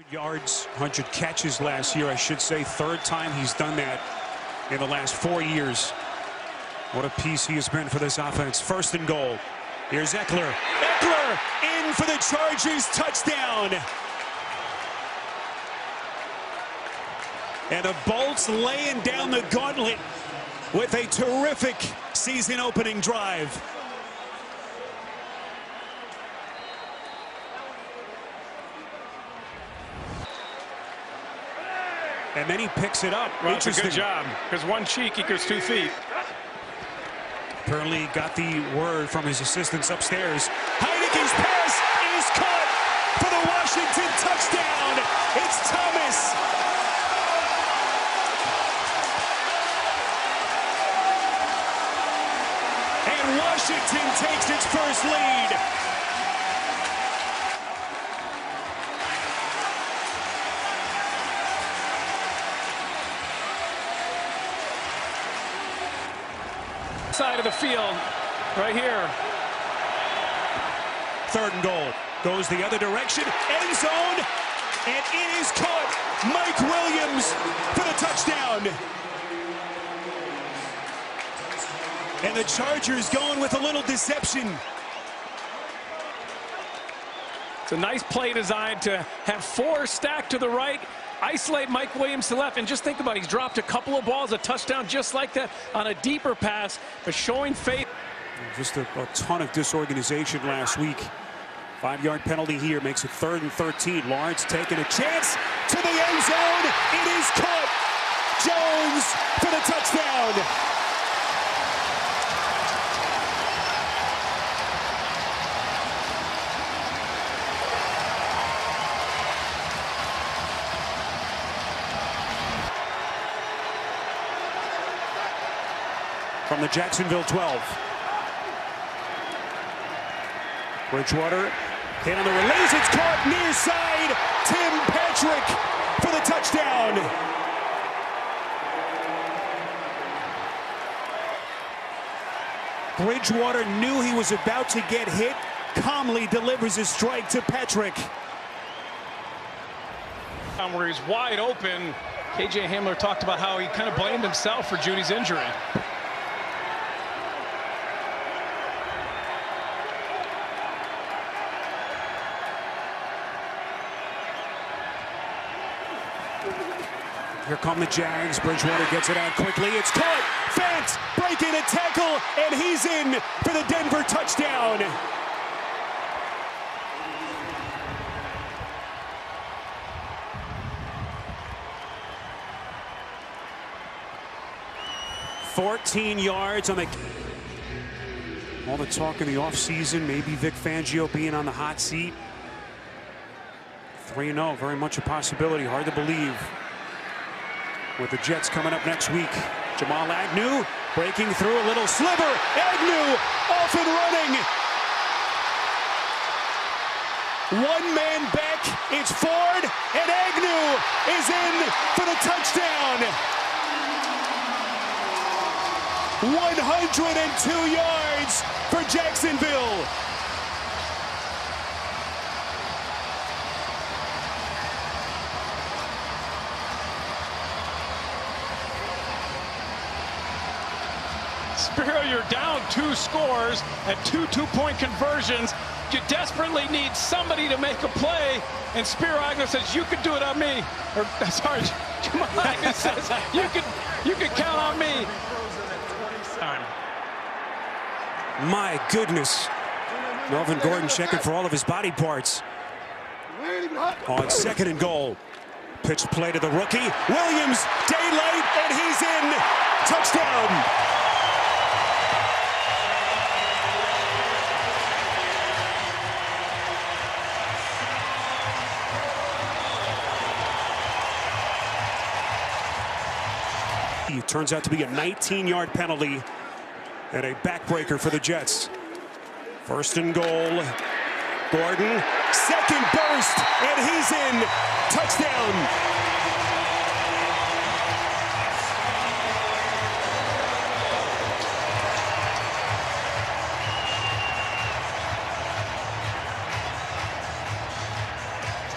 Yards, 100 catches last year, I should say. Third time he's done that in the last 4 years. What a piece he has been for this offense. First and goal. Here's Eckler. Eckler in for the Chargers touchdown. And the Bolts laying down the gauntlet with a terrific season opening drive. And then he picks it up. Well, that's a good job, because one cheek equals 2 feet. Apparently got the word from his assistants upstairs. Heineke's pass is caught for the Washington touchdown. It's Thomas. And Washington takes its first lead. Side of the field, right here. Third and goal. Goes the other direction. End zone. And it is caught. Mike Williams for the touchdown. And the Chargers going with a little deception. It's a nice play designed to have 4 stacked to the right, isolate Mike Williams to left, and just think about it. He's dropped a couple of balls, a touchdown just like that on a deeper pass, but showing faith. Just a ton of disorganization last week. 5-yard penalty here makes it 3rd and 13. Lawrence taking a chance to the end zone. It is caught. Jones for the touchdown. From the Jacksonville 12. Bridgewater hit on the release. It's caught near side. Tim Patrick for the touchdown. Bridgewater knew he was about to get hit. Calmly delivers his strike to Patrick. Where he's wide open. KJ Hamler talked about how he kind of blamed himself for Judy's injury. Here come the Jags. Bridgewater gets it out quickly. It's caught. Fant breaking a tackle, and he's in for the Denver touchdown. $14 yards on the... All the talk in the offseason, maybe Vic Fangio being on the hot seat. 3-0, very much a possibility. Hard to believe. With the Jets coming up next week. Jamal Agnew breaking through a little sliver. Agnew off and running. One man back. It's Ford, and Agnew is in for the touchdown. 102 yards for Jacksonville. Spero, you're down 2 scores and 2 two-point conversions. You desperately need somebody to make a play, and Spero Agnew says, "You can do it on me." Or sorry, Jamal Agnew says, "You can count on me." My goodness. Melvin Gordon checking for all of his body parts. On 2nd and goal. Pitch play to the rookie. Williams, daylight, and he's in. Touchdown. It turns out to be a 19-yard penalty and a backbreaker for the Jets. 1st and goal. Gordon, 2nd burst, and he's in. Touchdown.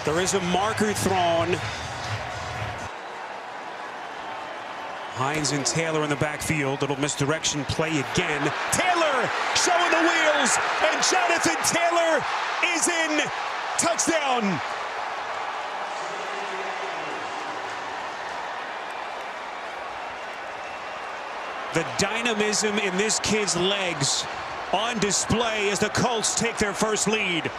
There is a marker thrown. Hines and Taylor in the backfield. Little misdirection play again. Taylor showing the wheels, and Jonathan Taylor is in. Touchdown. The dynamism in this kid's legs on display as the Colts take their first lead.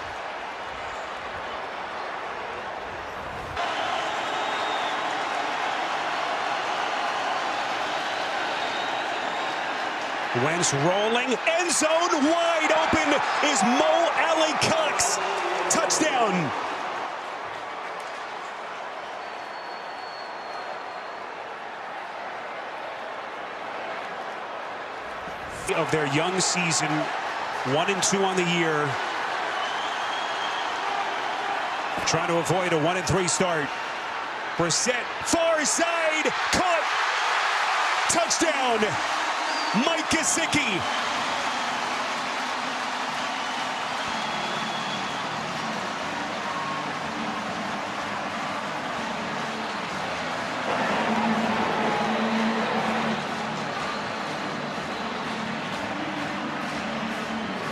Wentz rolling, end zone wide open is Mo Alley-Cox. Touchdown. Of their young season, 1-2 on the year. Trying to avoid a 1-3 start. Brissett, far side, caught. Touchdown. Mike Gesicki.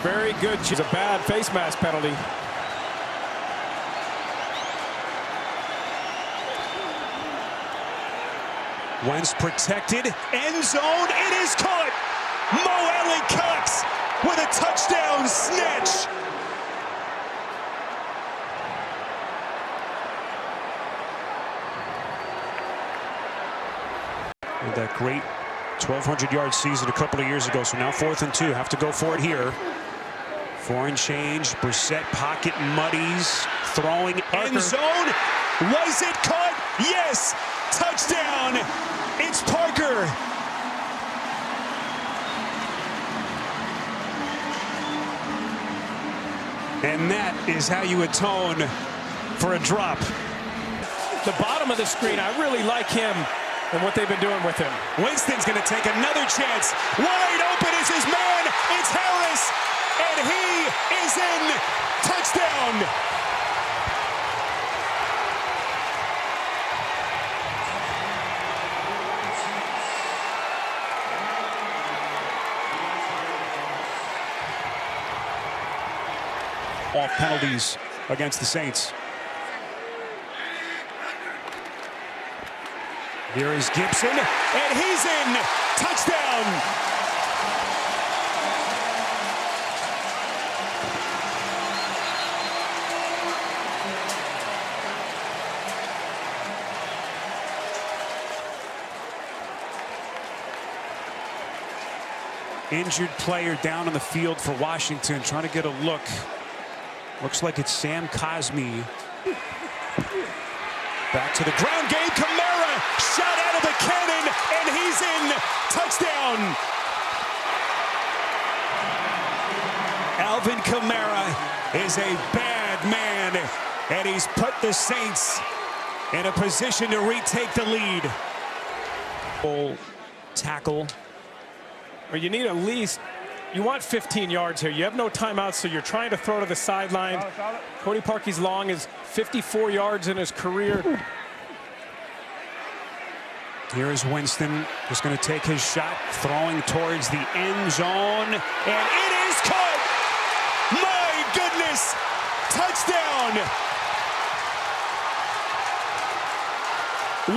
Very good. She's a bad face mask penalty. Wentz protected, end zone, it is caught! Mo Alley-Cox with a touchdown snatch! And that great 1,200-yard season a couple of years ago, so now 4th and 2, have to go for it here. 4 and change, Brissett pocket muddies, throwing end zone, was it caught? Yes! Touchdown! It's Parker. And that is how you atone for a drop. The bottom of the screen, I really like him and what they've been doing with him. Winston's going to take another chance. Wide open is his man. It's Harris. And he is in. Touchdown. Off penalties against the Saints. Here is Gibson, and he's in. Touchdown. Injured player down on the field for Washington, trying to get a look. Looks like it's Sam Cosmi. Back to the ground game. Kamara shot out of the cannon, and he's in. Touchdown. Alvin Kamara is a bad man, and he's put the Saints in a position to retake the lead. Full tackle. Or you need at least, you want 15 yards here. You have no timeouts, so you're trying to throw to the sideline. Cody Parkey's long is 54 yards in his career. Here is Winston, just going to take his shot, throwing towards the end zone, and it is caught! My goodness! Touchdown!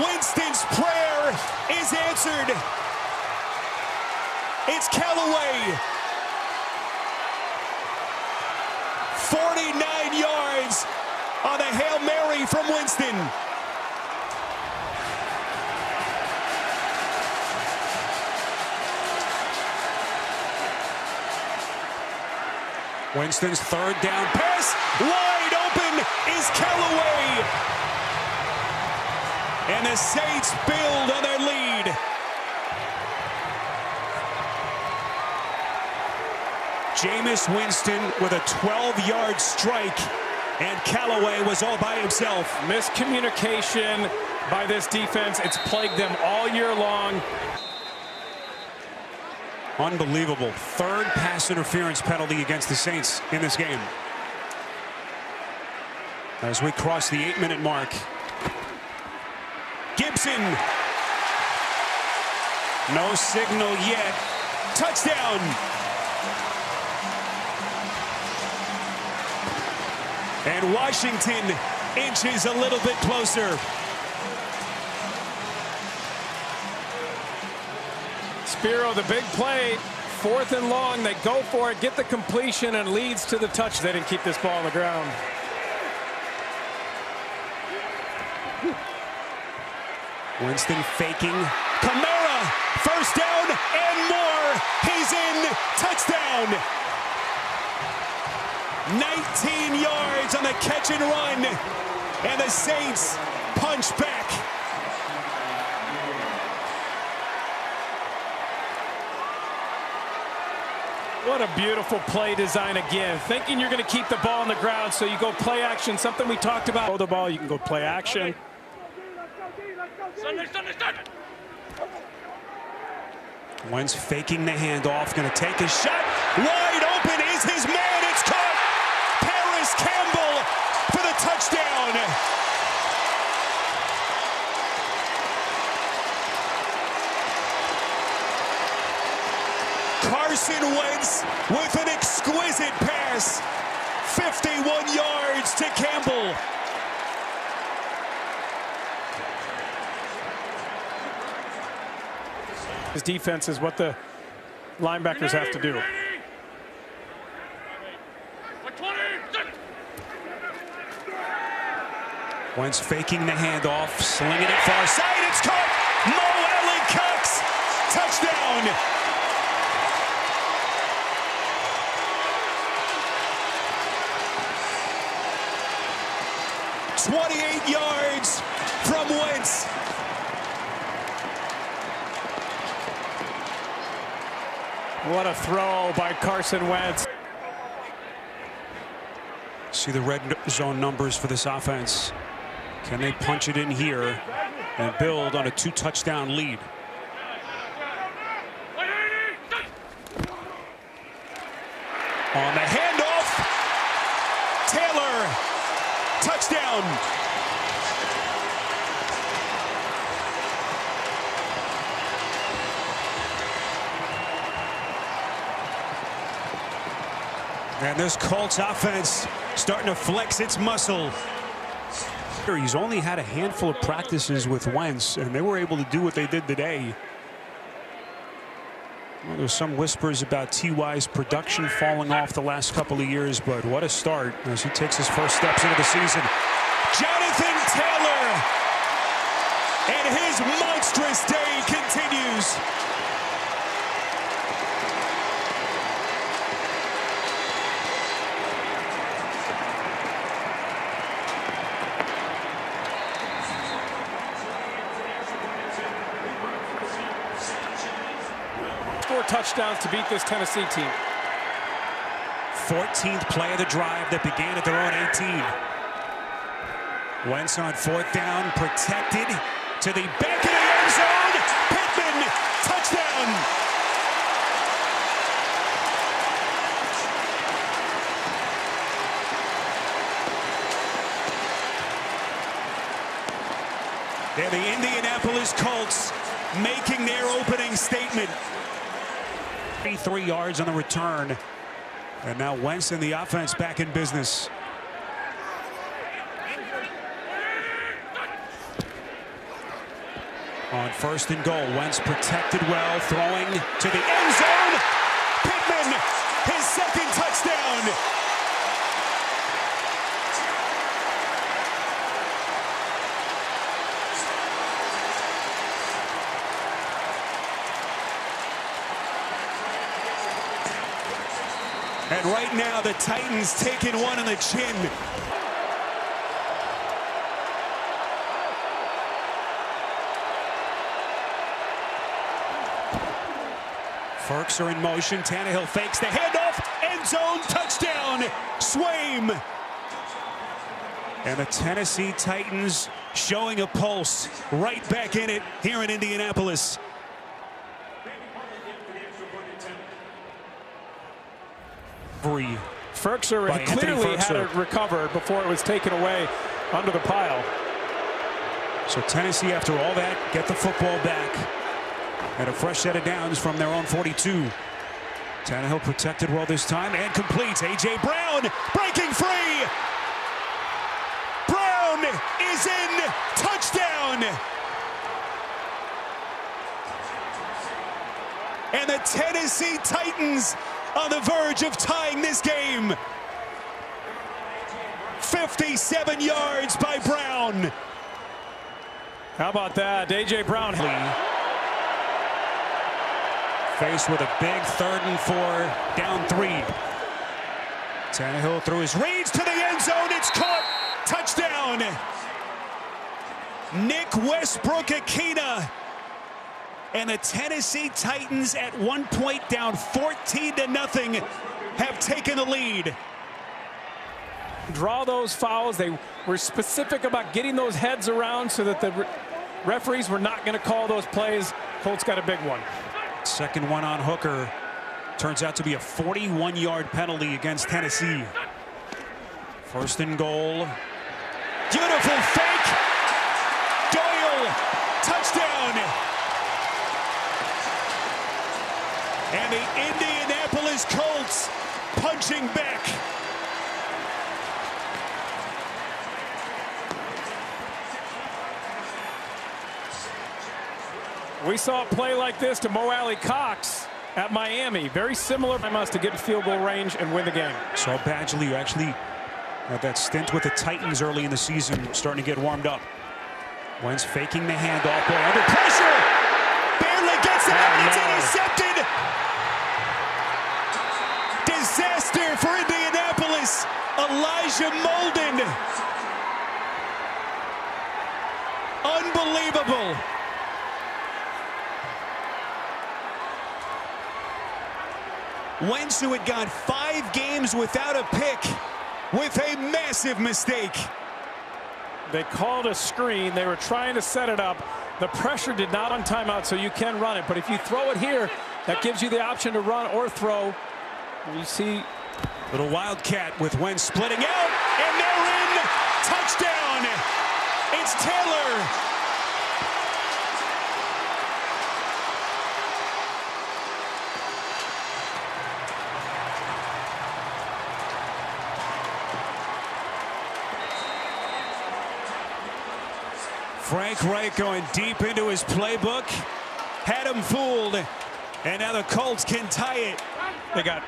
Winston's prayer is answered. It's Callaway. 49 yards on a Hail Mary from Winston. Winston's third down pass. Wide open is Callaway. And the Saints build on their lead. Jameis Winston with a 12-yard strike, and Callaway was all by himself. Miscommunication by this defense. It's plagued them all year long. Unbelievable. Third pass interference penalty against the Saints in this game. as we cross the 8-minute mark. Gibson. No signal yet. Touchdown. And Washington inches a little bit closer. Spero, the big play, 4th and long. They go for it, get the completion, and leads to the touch. They didn't keep this ball on the ground. Winston faking. Kamara, first down and more. He's in. Touchdown. 19 yards on the catch and run. And the Saints punch back. What a beautiful play design again. Thinking you're going to keep the ball on the ground, so you go play action, something we talked about. Throw the ball, you can go play action. Wentz faking the handoff, going to take a shot. Wide open is his man. It's caught. Paris Campbell for the touchdown. Carson Wentz with an exquisite pass. 51 yards to Campbell. His defense is what the linebackers have to do. Wentz faking the handoff, slinging it far side. It's caught. Mo Allen Cox. Touchdown. .28 yards from Wentz. What a throw by Carson Wentz. See the red zone numbers for this offense. Can they punch it in here and build on a 2-touchdown lead? On the handoff, Taylor, touchdown. And this Colts offense starting to flex its muscle. He's only had a handful of practices with Wentz, and they were able to do what they did today. Well, there's some whispers about T.Y.'s production falling off the last couple of years, but what a start as he takes his first steps into the season. Jonathan Taylor, and his monstrous day continues. Touchdowns to beat this Tennessee team. 14th play of the drive that began at their own 18. Wentz on 4th down, protected to the back of the end zone. Pittman, touchdown. And the Indianapolis Colts making their opening statement. 3 yards on the return. And now Wentz and the offense back in business. On 1st and goal, Wentz protected well, throwing to the end zone. Pittman, his 2nd touchdown. And right now, the Titans taking one on the chin. Ferks are in motion. Tannehill fakes the handoff. End zone touchdown. Swaim. And the Tennessee Titans showing a pulse. Right back in it here in Indianapolis. Ferkser clearly had it recovered before it was taken away under the pile. So Tennessee, after all that, get the football back. And a fresh set of downs from their own 42. Tannehill protected well this time and completes. A.J. Brown breaking free. Brown is in. Touchdown. And the Tennessee Titans on the verge of tying this game. 57 yards by Brown. How about that? A.J. Brown. Faced with a big 3rd and 4, down 3. Tannehill through his reads to the end zone. It's caught. Touchdown. Nick Westbrook-Ikhine. And the Tennessee Titans at one point down 14-0 have taken the lead. Draw those fouls. They were specific about getting those heads around so that the referees were not going to call those plays. Colts got a big one. Second one on Hooker. Turns out to be a 41-yard penalty against Tennessee. 1st and goal. Beautiful fake. Doyle. Touchdown. And the Indianapolis Colts punching back. We saw a play like this to Mo Alley Cox at Miami. Very similar to us to get in field goal range and win the game. Saw Badgley actually had that stint with the Titans early in the season, starting to get warmed up. Wentz faking the handoff, boy, under pressure. Barely gets it out. It's intercepted. Disaster for Indianapolis. Elijah Molden. Unbelievable. Wentz, who had gone 5 games without a pick, with a massive mistake. They called a screen. They were trying to set it up. The pressure did not on timeout, so you can run it. But if you throw it here, that gives you the option to run or throw. You see little wildcat with Wentz splitting out, and they're in. Touchdown. It's Taylor. Frank Reich going deep into his playbook. Had him fooled. And now the Colts can tie it. They got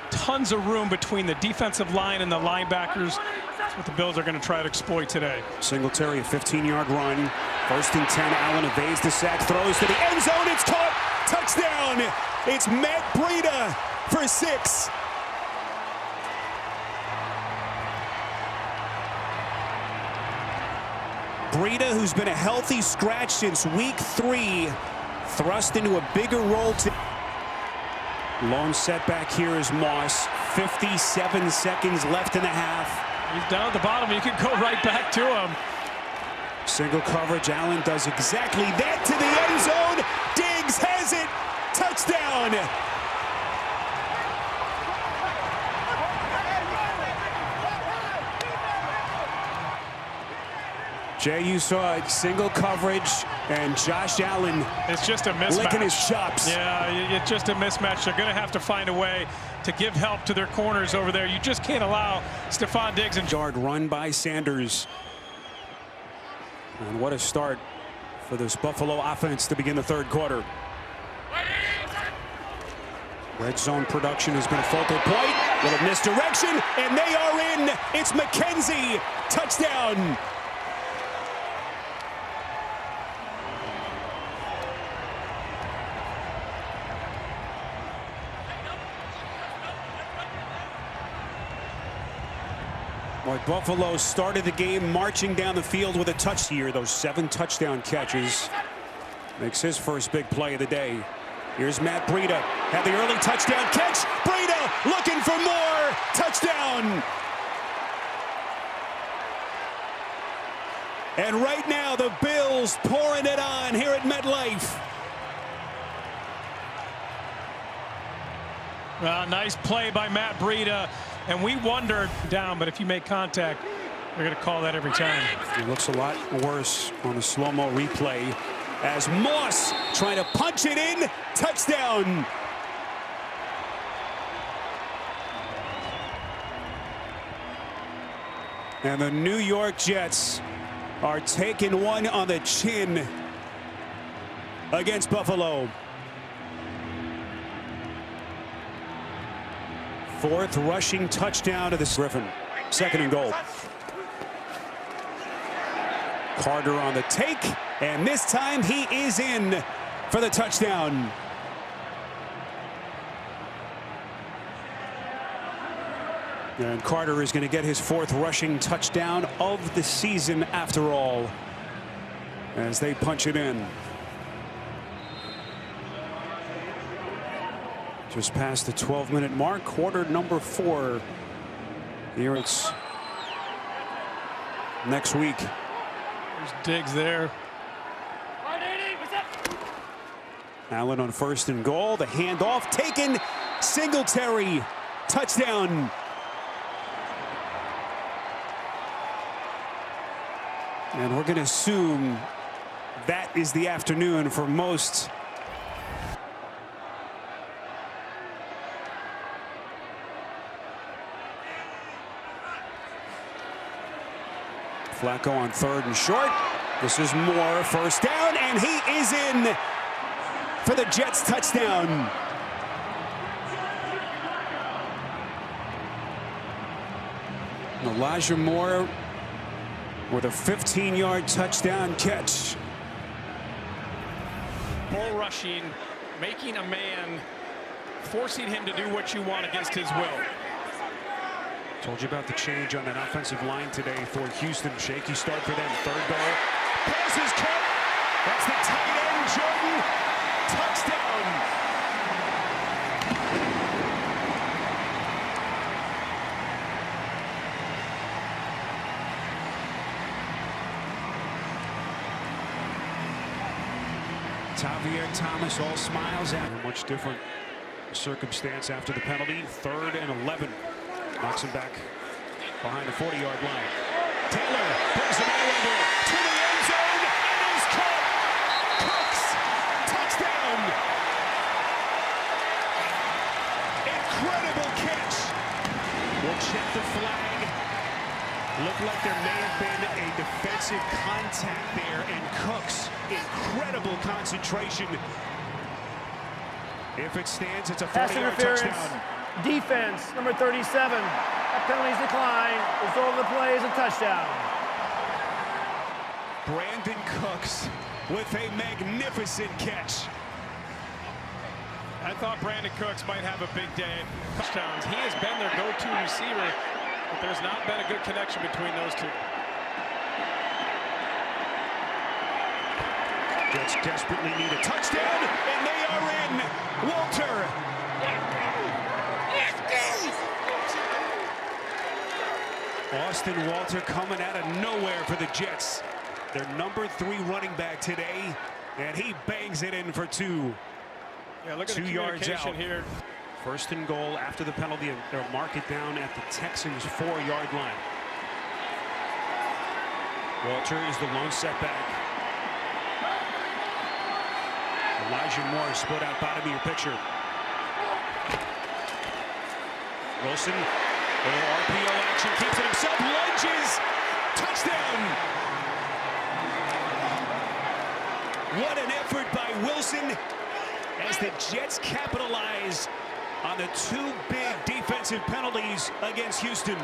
tons of room between the defensive line and the linebackers. That's what the Bills are going to try to exploit today. Singletary, a 15-yard run. 1st and 10. Allen evades the sack, throws to the end zone. It's caught. Touchdown. It's Matt Breida for 6. Breida, who's been a healthy scratch since week 3, thrust into a bigger role. Long setback here is Moss. 57 seconds left in the half. He's down at the bottom. You can go right back to him. Single coverage. Allen does exactly that to the end zone. Diggs has it. Touchdown. Jay, you saw it, single coverage, and Josh Allen. It's just a mismatch. Licking his chops. Yeah, it's just a mismatch. They're going to have to find a way to give help to their corners over there. You just can't allow Stephon Diggs and yard run by Sanders. And what a start for this Buffalo offense to begin the 3rd quarter. Red zone production has been a focal point. Little misdirection, and they are in. It's McKenzie. Touchdown. Boy, Buffalo started the game marching down the field with a touch here. Those 7 touchdown catches. Makes his first big play of the day. Here's Matt Breida. Had the early touchdown catch. Breida looking for more. Touchdown. And right now, the Bills pouring it on here at MetLife. Nice play by Matt Breida. And we wondered down, but if you make contact, they're going to call that every time. It looks a lot worse on the slow-mo replay as Moss trying to punch it in. Touchdown. And the New York Jets are taking one on the chin against Buffalo. Fourth rushing touchdown to the Griffin. Second and goal. Carter on the take, and this time he is in for the touchdown. And Carter is going to get his fourth rushing touchdown of the season after all, as they punch it in. Just past the 12-minute mark, quarter number 4. Here it's next week. There's Diggs there. Allen on first and goal. The handoff taken. Singletary. Touchdown. And we're going to assume that is the afternoon for most. Flacco on third and short. This is Moore, first down, and he is in for the Jets touchdown. Elijah Moore with a 15-yard touchdown catch. Bull rushing, making a man, forcing him to do what you want against his will. Told you about the change on that offensive line today for Houston. Shaky start for them. Third ball. Pass is caught. That's the tight end, Jordan. Touchdown. Tavier Thomas all smiles at a much different circumstance after the penalty. 3rd and 11. Knocks him back behind the 40-yard line. Taylor brings him over to the end zone and is caught. Cooks, touchdown. Incredible catch. We'll check the flag. Looked like there may have been a defensive contact there, and Cooks, incredible concentration. If it stands, it's a 40-yard touchdown. Defense, number 37. That penalty's declined. Result of the play is a touchdown. Brandon Cooks with a magnificent catch. I thought Brandon Cooks might have a big day at touchdowns. He has been their go-to receiver, but there's not been a good connection between those two. Jets desperately need a touchdown, and they are in. Walter. Austin Walter coming out of nowhere for the Jets. Their number 3 running back today, and he bangs it in for 2. Yeah, look at 2 the yards out. here. First and goal after the penalty. They'll mark it down at the Texans' 4-yard line. Walter is the lone setback. Elijah Moore split out bottom of your picture. Wilson, little RPO action, keeps it himself, lunges, touchdown. What an effort by Wilson as the Jets capitalize on the 2 big defensive penalties against Houston.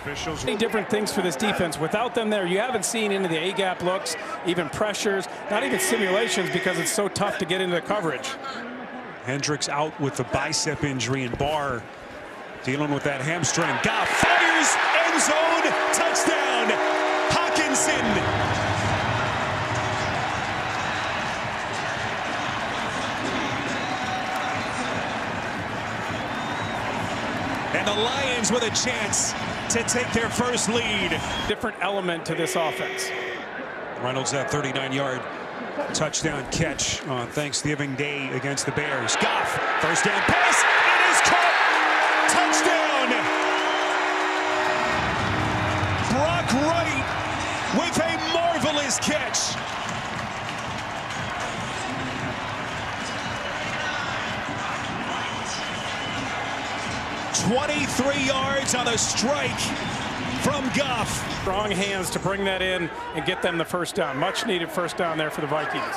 Officials. Different things for this defense. Without them there, you haven't seen into the A-gap looks, even pressures, not even simulations, because it's so tough to get into the coverage. Hendricks out with the bicep injury, and Barr dealing with that hamstring. Goff fires, end zone, touchdown, Hawkinson. And the Lions with a chance to take their first lead. Different element to this offense. Reynolds, that 39-yard touchdown catch on Thanksgiving Day against the Bears. Goff, first down pass. with a marvelous catch. "23 yards on a strike from Goff." Strong hands to bring that in and get them the first down. Much needed first down there for the Vikings.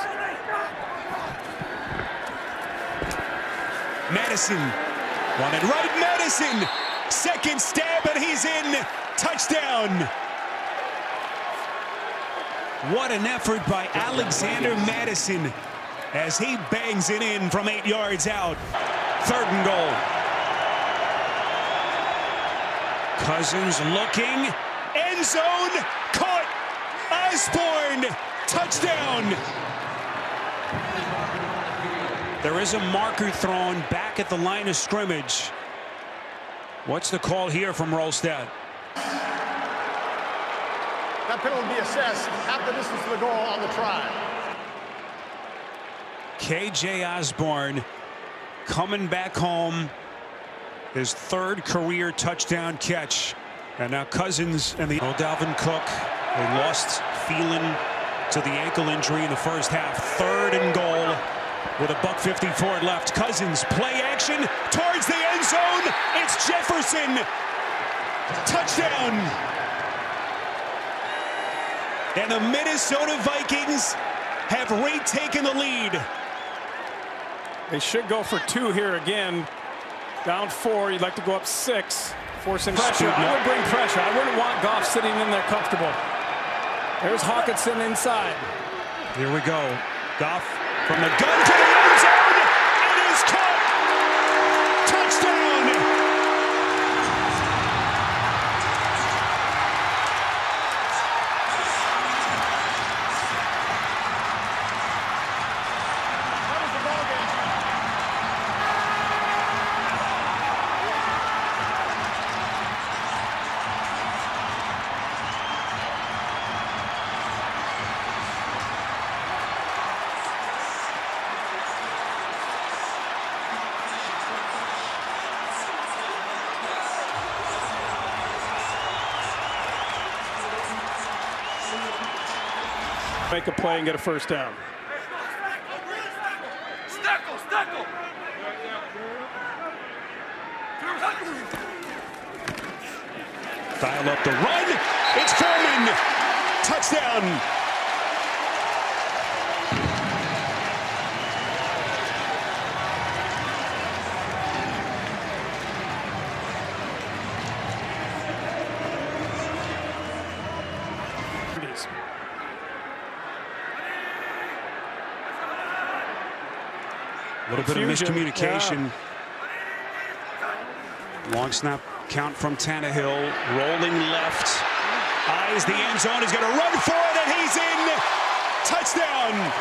Madison wanted right. Madison, second stab, and he's in. Touchdown. What an effort by Alexander Madison as he bangs it in from 8 yards out. 3rd and goal. Cousins looking, end zone, caught. Osborne, touchdown. There is a marker thrown back at the line of scrimmage. What's the call here from Rolstad? That penalty will be assessed at the distance of the goal on the try. KJ Osborne coming back home. His 3rd career touchdown catch. And now Cousins and the Dalvin Cook. They lost Phelan to the ankle injury in the first half. 3rd and goal with a $1:54 left. Cousins, play action towards the end zone. It's Jefferson. Touchdown. And the Minnesota Vikings have retaken the lead. They should go for 2 here again. Down 4, you'd like to go up 6. Forcing pressure. I would bring pressure. I wouldn't want Goff sitting in there comfortable. There's Hawkinson inside. Here we go. Goff from the gun to the end zone. It is caught. Touchdown. Make a play and get a first down. Dial up the run. It's Foreman. Touchdown. A little bit of miscommunication. Yeah. Long snap count from Tannehill. Rolling left. Eyes the end zone. He's going to run for it, and he's in. Touchdown.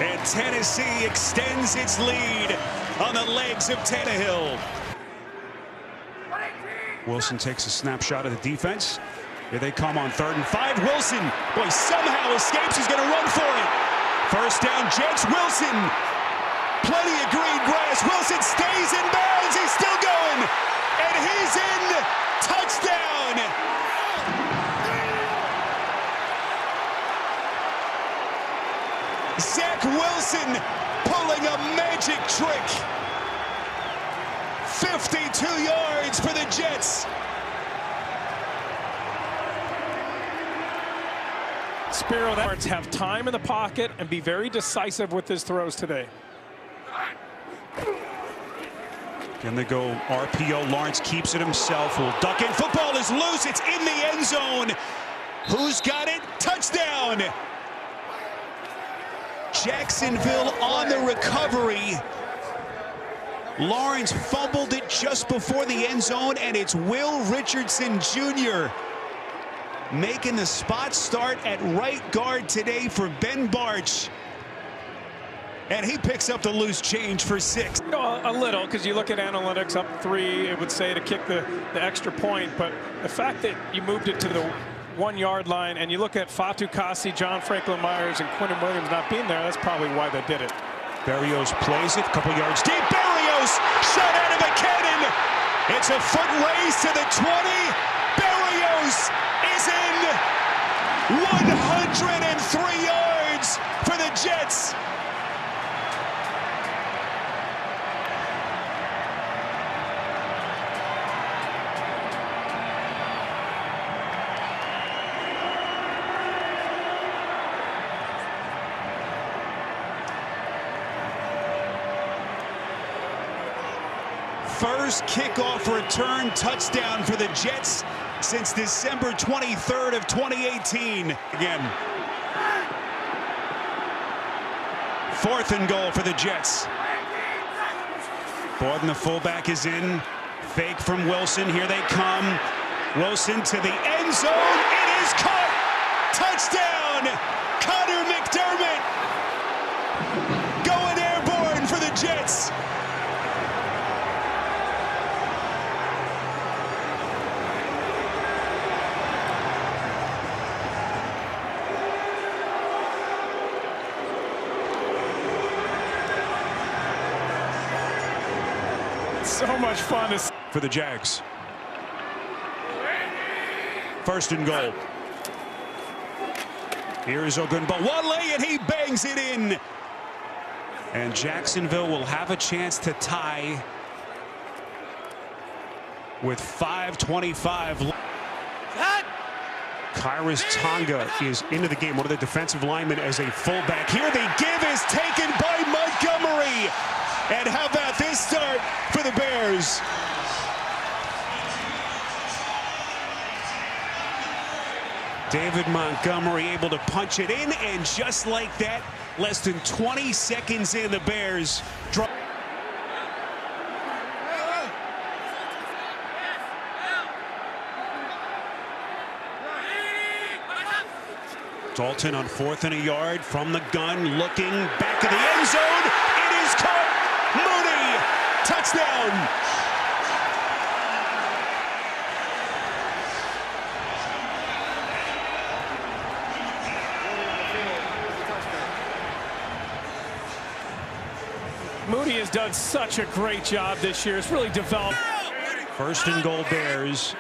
And Tennessee extends its lead on the legs of Tannehill. Wilson takes a snapshot of the defense. Here they come on 3rd and 5. Wilson, boy, somehow escapes. He's going to run for it. First down, Jets. Wilson. Plenty of green grass. Wilson stays in bounds. He's still going. And he's in. Touchdown. Zach Wilson pulling a magic trick. 52 yards for the Jets. Spero Dedes have time in the pocket and be very decisive with his throws today. Can they go RPO? Lawrence keeps it himself. Will duck in. Football is loose. It's in the end zone. Who's got it? Touchdown. Jacksonville on the recovery. Lawrence fumbled it just before the end zone, and it's Will Richardson Jr. making the spot start at right guard today for Ben Barch. And he picks up the loose change for 6. You know, a little, because you look at analytics, up 3, it would say to kick the extra point. But the fact that you moved it to the 1 yard line, and you look at Fatu Kasi, John Franklin Myers, and Quinton Williams not being there, that's probably why they did it. Berrios plays it, a couple yards deep. Berrios shot out of a cannon. It's a foot race to the 20. Berrios is in. 103 yards for the Jets. First kickoff return touchdown for the Jets since December 23rd of 2018. Again, 4th and goal for the Jets. Borden, the fullback, is in. Fake from Wilson. Here they come. Wilson to the end zone. It is caught. Touchdown. Connor McDermott going airborne for the Jets. So much fun for the Jags. 1st and goal. Here's Ogunbowale, and he bangs it in. And Jacksonville will have a chance to tie with 5:25. Kyrus Tonga is into the game, one of the defensive linemen as a fullback. Here the give is taken by Montgomery. And how about this start for the Bears? David Montgomery able to punch it in, and just like that, less than 20 seconds in, the Bears draw. Dalton on 4th and a yard from the gun, looking back of the end zone. It is caught. Mooney, touchdown. Mooney has done such a great job this year. It's really developed. 1st and goal Bears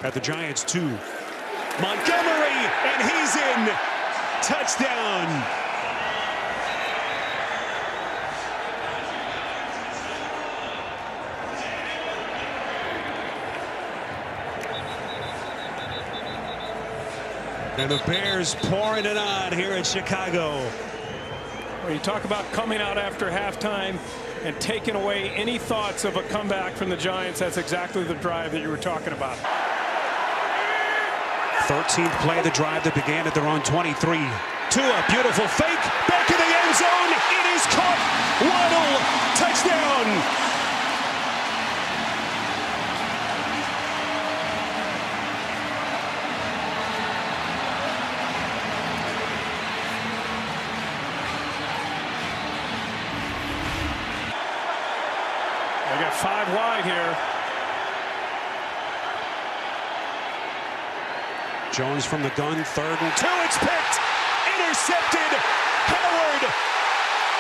at the Giants 2. Montgomery, and he's in. Touchdown. And the Bears pouring it on here in Chicago. When you talk about coming out after halftime and taking away any thoughts of a comeback from the Giants, that's exactly the drive that you were talking about. 13th play of the drive that began at their own 23. Tua, beautiful fake, back in the end zone. It is caught. Waddle, touchdown. They got 5 wide here. Jones from the gun, 3rd and 2. It's picked, intercepted. Howard,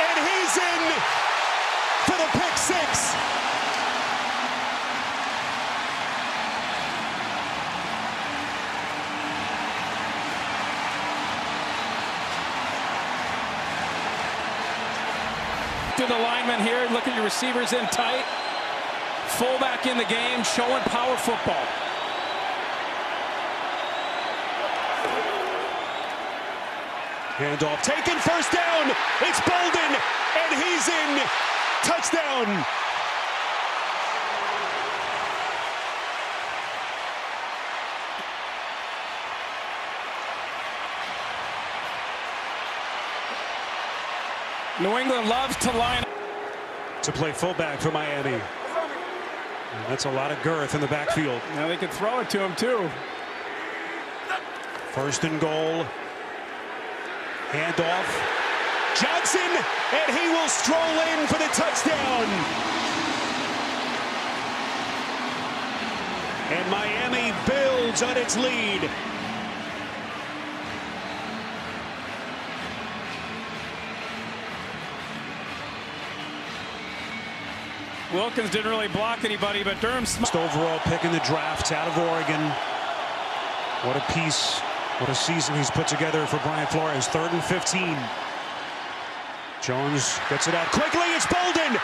and he's in for the pick 6. To the lineman here, look at your receivers in tight. Fullback in the game, showing power football. Handoff taken, 1st down. It's Bolden, and he's in. Touchdown. New England loves to line up. To play fullback for Miami. And that's a lot of girth in the backfield. Now they can throw it to him too. 1st and goal. Handoff. Johnson, and he will stroll in for the touchdown. And Miami builds on its lead. Wilkins didn't really block anybody, but Durham. First overall pick in the draft out of Oregon. What a piece, what a season he's put together for Brian Flores. 3rd and 15. Jones gets it out quickly. It's Bolden.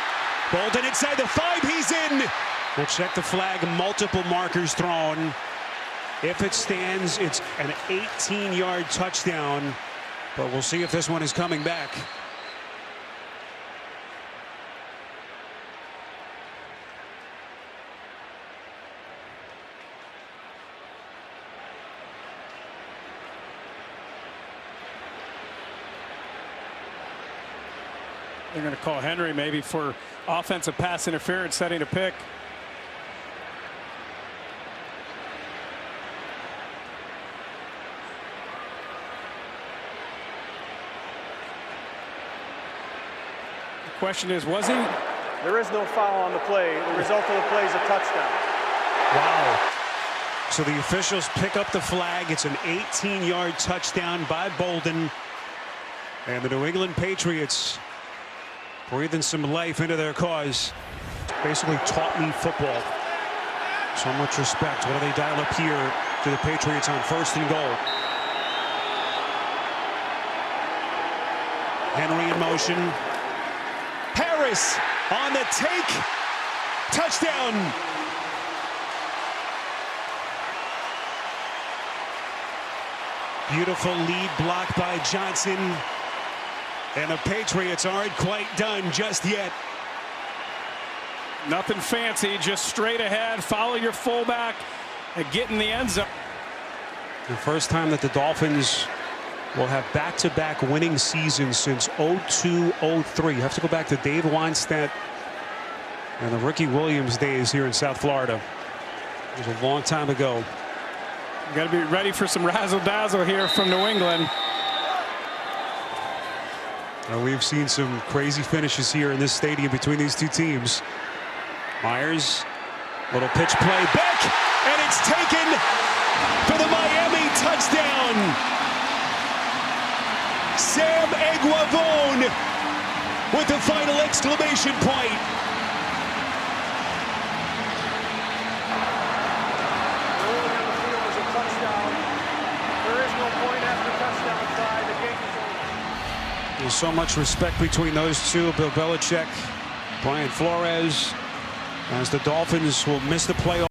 Bolden inside the 5. He's in. We'll check the flag. Multiple markers thrown. If it stands, it's an 18-yard touchdown. But we'll see if this one is coming back. They're going to call Henry maybe for offensive pass interference, setting a pick. The question is, was he? There is no foul on the play. The result of the play is a touchdown. Wow. So the officials pick up the flag. It's an 18-yard touchdown by Bolden. And the New England Patriots breathing some life into their cause. Basically taught me football. So much respect. What do they dial up here to the Patriots on 1st and goal? Henry in motion. Harris on the take. Touchdown. Beautiful lead block by Johnson. And the Patriots aren't quite done just yet. Nothing fancy, just straight ahead, follow your fullback and get in the end zone. The first time that the Dolphins will have back-to-back winning seasons since 02-03. You have to go back to Dave Wannstedt and the Ricky Williams days here in South Florida. It was a long time ago. You got to be ready for some razzle-dazzle here from New England. We've seen some crazy finishes here in this stadium between these two teams. Myers, little pitch play back, and it's taken for the Miami touchdown. Sam Eguavone with the final exclamation point. Ruling on the field was a touchdown. There is no point after touchdown try. The game is over. There's so much respect between those two, Bill Belichick, Brian Flores, as the Dolphins will miss the playoffs.